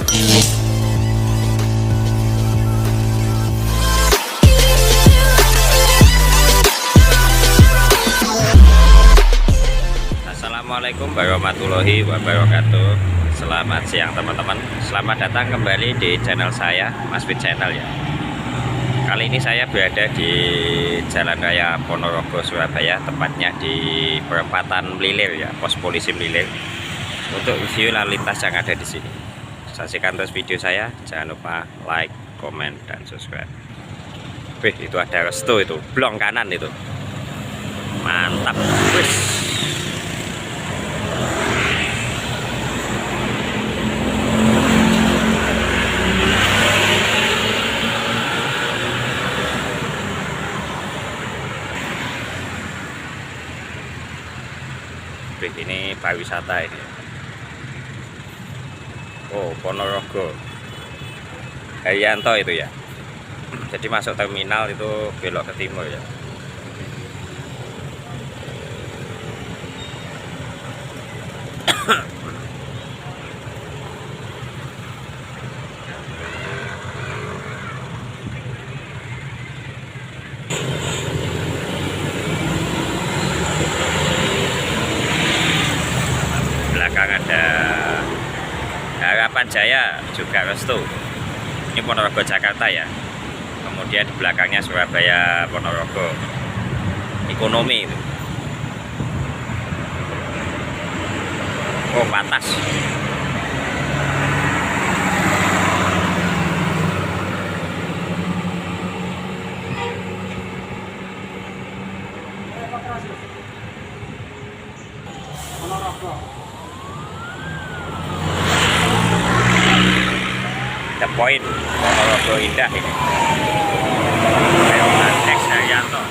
Assalamualaikum warahmatullahi wabarakatuh. Selamat siang teman-teman. Selamat datang kembali di channel saya, Mas Fit Channel ya. Kali ini saya berada di Jalan Raya Ponorogo, Surabaya, tepatnya di perempatan Mlilir ya, pos polisi Mlilir. Untuk review lalu lintas yang ada di sini. Saksikan terus video saya. Jangan lupa like, komen, dan subscribe. Wih, itu ada resto itu, blong kanan itu. Mantap. Wih. Ini pariwisata ini. Oh, Ponorogo Haryanto itu ya. Jadi masuk terminal itu belok ke timur ya. Ada Harapan Jaya juga resto. Ini Ponorogo Jakarta ya. Kemudian di belakangnya Surabaya Ponorogo Ekonomi itu. Oh, pantas. The Point Ponorogo Indah ini. Peronan X Haryanto.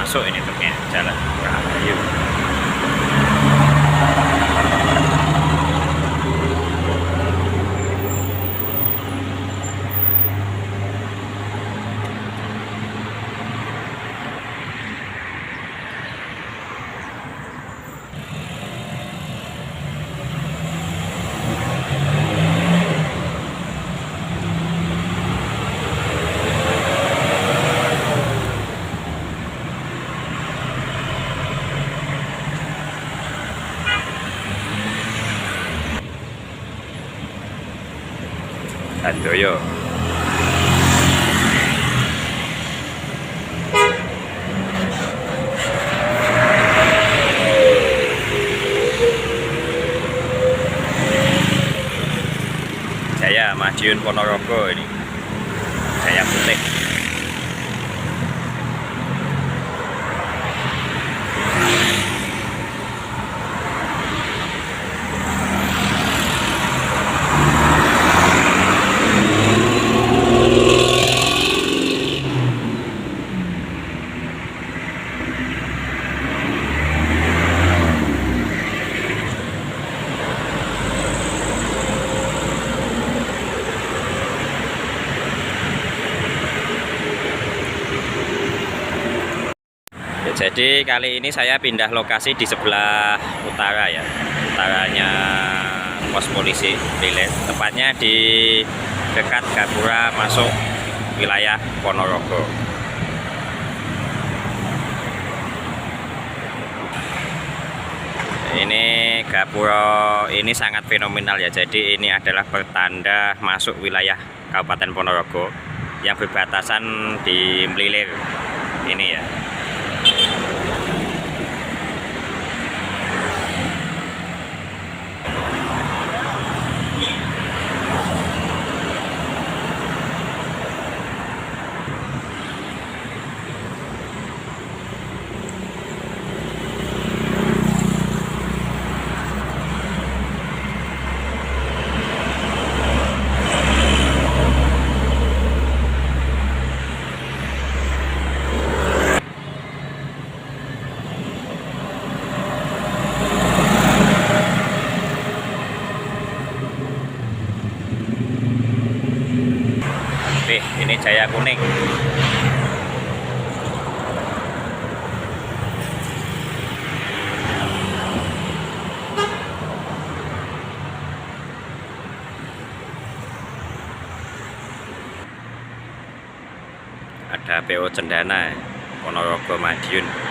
Masuk ini truknya jalan Rahayu. Handoyo. Jaya Madiun Ponorogo ini. Jaya Putih. Jadi kali ini saya pindah lokasi di sebelah utara ya, utaranya pos polisi Mlilir, tepatnya di dekat Gapura masuk wilayah Ponorogo. Ini Gapura ini sangat fenomenal ya, jadi ini adalah pertanda masuk wilayah Kabupaten Ponorogo yang berbatasan di Mlilir ini ya. Ini Jaya Kuning. Ada PO Cendana, Ponorogo Madiun.